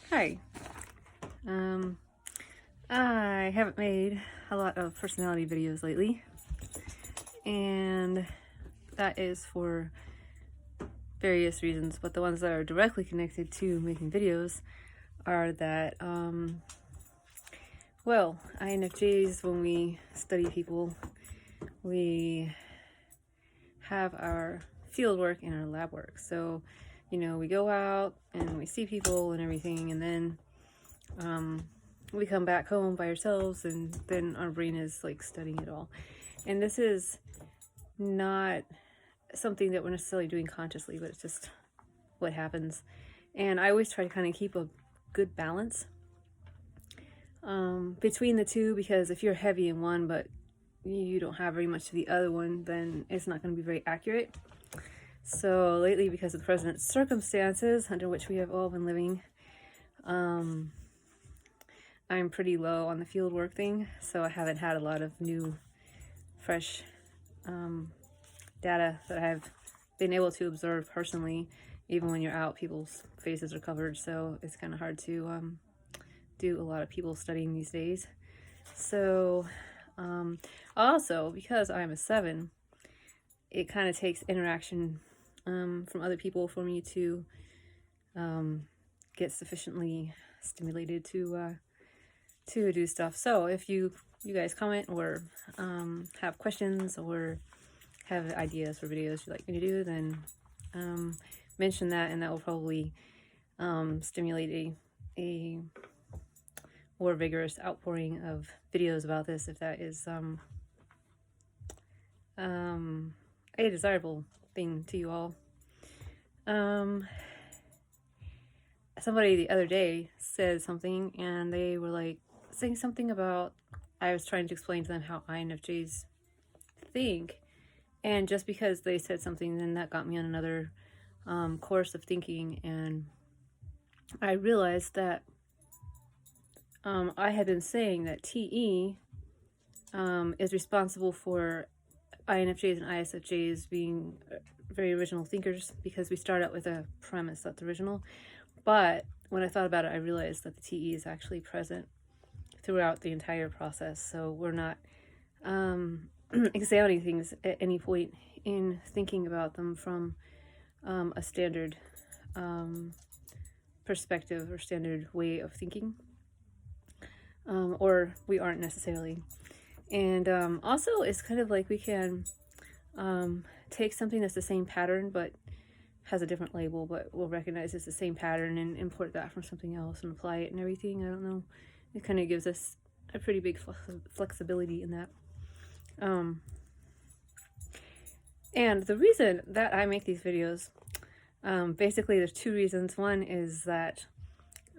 Hi. I haven't made a lot of personality videos lately, and that is for various reasons, but the ones that are directly connected to making videos are that, well, INFJs, when we study people, we have our field work and our lab work. So, we go out and we see people and everything, and then we come back home by ourselves, and then our brain is like studying it all. And this is not something that we're necessarily doing consciously, but it's just what happens. And I always try to kind of keep a good balance between the two, because if you're heavy in one but you don't have very much of the other one, then it's not going to be very accurate. So lately, because of the present circumstances under which we have all been living, I'm pretty low on the field work thing, so I haven't had a lot of new, fresh data that I've been able to observe personally. Even when you're out, people's faces are covered, so it's kind of hard to do a lot of people studying these days. So also, because I'm a 7, it kind of takes interaction from other people for me to get sufficiently stimulated to do stuff. So if you guys comment or have questions or have ideas for videos you'd like me to do, then mention that, and that will probably stimulate a more vigorous outpouring of videos about this, if that is a desirable thing to you all. Somebody the other day said something, and they were like saying something about, I was trying to explain to them how INFJs think, and just because they said something, then that got me on another course of thinking, and I realized that I had been saying that TE is responsible for INFJs and ISFJs being very original thinkers, because we start out with a premise that's original. But when I thought about it, I realized that the TE is actually present throughout the entire process. So we're not examining things at any point in thinking about them from a standard perspective or standard way of thinking, or we aren't necessarily. And also, it's kind of like we can take something that's the same pattern but has a different label, but we'll recognize it's the same pattern and import that from something else and apply it and everything. I don't know. It kind of gives us a pretty big flexibility in that. And the reason that I make these videos, basically there's two reasons. One is that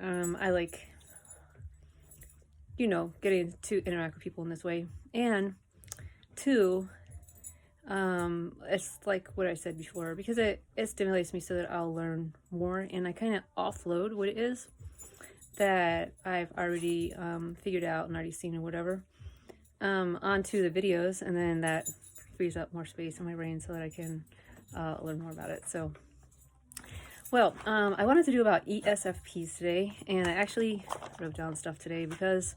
I like, getting to interact with people in this way. And two, it's like what I said before, because it stimulates me so that I'll learn more, and I kind of offload what it is that I've already figured out and already seen or whatever onto the videos, and then that frees up more space in my brain so that I can learn more about it. So, well, I wanted to do about esfps today, and I actually wrote down stuff today because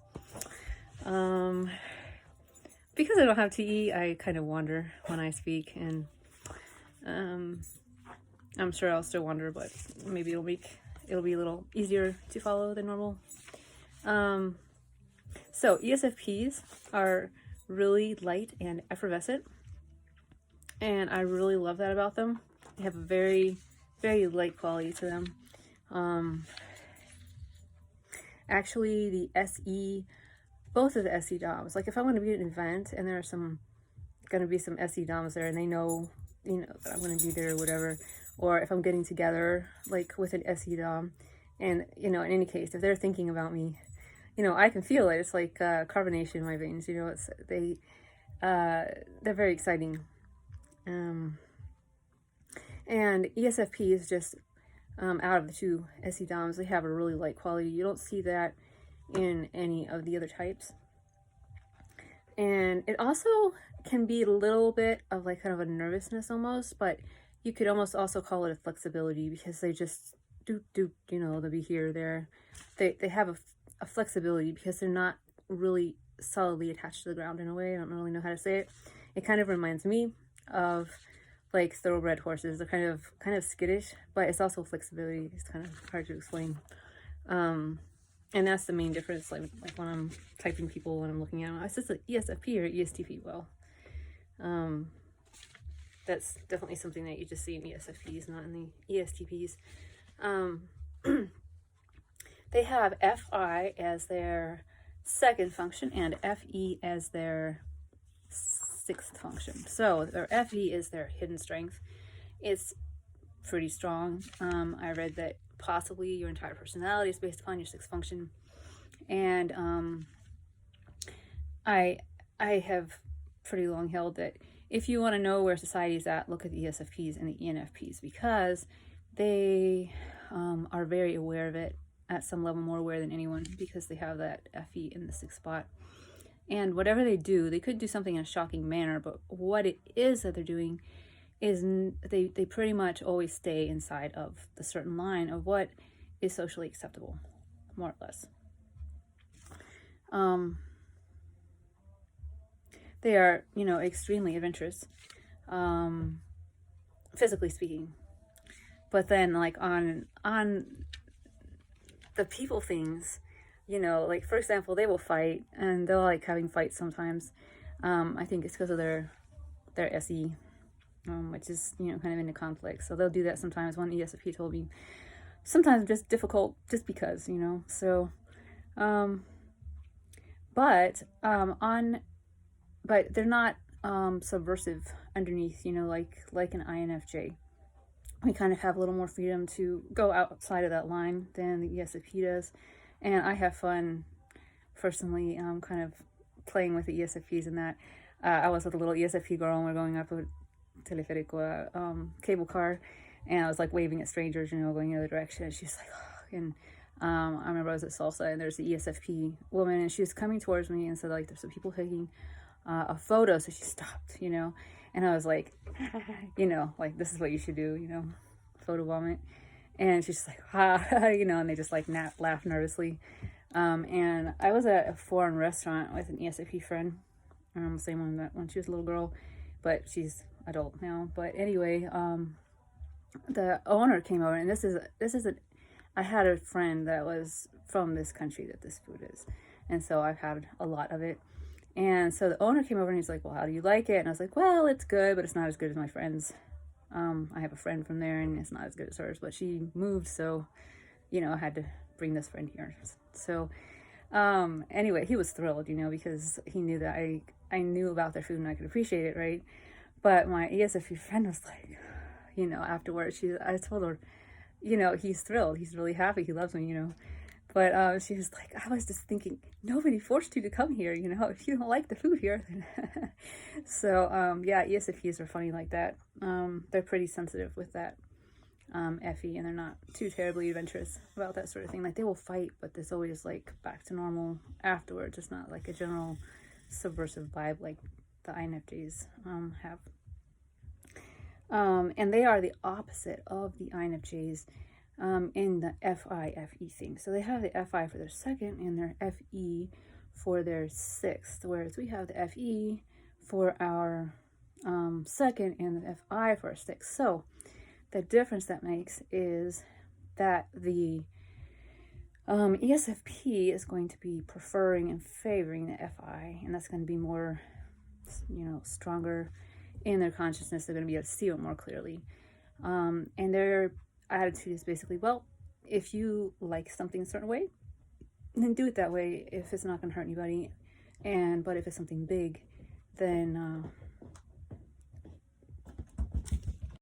I don't have TE, I kind of wander when I speak, and I'm sure I'll still wander, but maybe it'll be a little easier to follow than normal. So ESFPs are really light and effervescent, and I really love that about them. They have a very, very light quality to them. Actually, the SE, both of the SE DOMs, like if I'm going to be at an event and there are going to be some SE DOMs there, and they know, that I'm going to be there or whatever, or if I'm getting together like with an SE DOM, and in any case, if they're thinking about me, I can feel it. It's like carbonation in my veins. They're very exciting. And ESFP is just out of the two SE DOMs, they have a really light quality. You don't see that in any of the other types. And it also can be a little bit of like kind of a nervousness almost, but you could almost also call it a flexibility, because you know, they'll be here, there. They have a flexibility because they're not really solidly attached to the ground in a way. I don't really know how to say it. It kind of reminds me of like thoroughbred horses. They're kind of skittish, but it's also flexibility. It's kind of hard to explain. And that's the main difference. Like when I'm typing people, when I'm looking at them, it's just an ESFP or ESTP. Well, that's definitely something that you just see in ESFPs, not in the ESTPs. They have FI as their second function and FE as their sixth function. So their FE is their hidden strength. It's pretty strong. I read that possibly your entire personality is based upon your sixth function. And I have pretty long held that if you want to know where society is at, look at the ESFPs and the ENFPs, because they are very aware of it at some level, more aware than anyone, because they have that FE in the sixth spot. And whatever they do, they could do something in a shocking manner, but what it is that they're doing is they pretty much always stay inside of the certain line of what is socially acceptable, more or less. They are, you know, extremely adventurous, physically speaking. But then, like, on the people things, you know, like, for example, they will fight, and they'll like having fights sometimes. I think it's because of their SE, which is, you know, kind of into conflict. So they'll do that sometimes. One ESFP told me sometimes just difficult just because, you know. So, but they're not subversive underneath, you know, like an INFJ. We kind of have a little more freedom to go outside of that line than the ESFP does. And I have fun, personally, kind of playing with the ESFPs in that. I was with a little ESFP girl, and we're going up a teleférico, cable car, and I was like waving at strangers, you know, going the other direction. And she's like, oh. And I remember I was at Salsa, and there's the ESFP woman, and she was coming towards me and said, like, there's some people taking a photo. So she stopped, you know, and I was like, you know, like, this is what you should do, you know, photo vomit. And she's just like, ha, you know, and they just like laugh nervously. And I was at a foreign restaurant with an ESFP friend, same one that when she was a little girl, but she's adult now. But anyway, the owner came over, and this is I had a friend that was from this country that this food is, and so I've had a lot of it. And so the owner came over, and he's like, well, how do you like it? And I was like, well, it's good, but it's not as good as my friend's. I have a friend from there, and it's not as good as hers, but she moved, so, you know, I had to bring this friend here. So, anyway, he was thrilled, you know, because he knew that I knew about their food and I could appreciate it, right? But my ESFP friend was like, you know, afterwards, I told her, you know, he's thrilled, he's really happy, he loves me, you know. But she was like, I was just thinking, nobody forced you to come here, you know, if you don't like the food here. Then so, yeah, ESFPs are funny like that. They're pretty sensitive with that FE, and they're not too terribly adventurous about that sort of thing. Like, they will fight, but there's always, like, back to normal afterwards. It's not, like, a general subversive vibe like the INFJs have. And they are the opposite of the INFJs. In the FI-FE thing. So they have the FI for their second and their FE for their sixth, whereas we have the FE for our second and the FI for our sixth. So the difference that makes is that the ESFP is going to be preferring and favoring the FI, and that's going to be more, you know, stronger in their consciousness. They're going to be able to see it more clearly. And their attitude is basically, well, if you like something a certain way, then do it that way if it's not going to hurt anybody. But if it's something big, then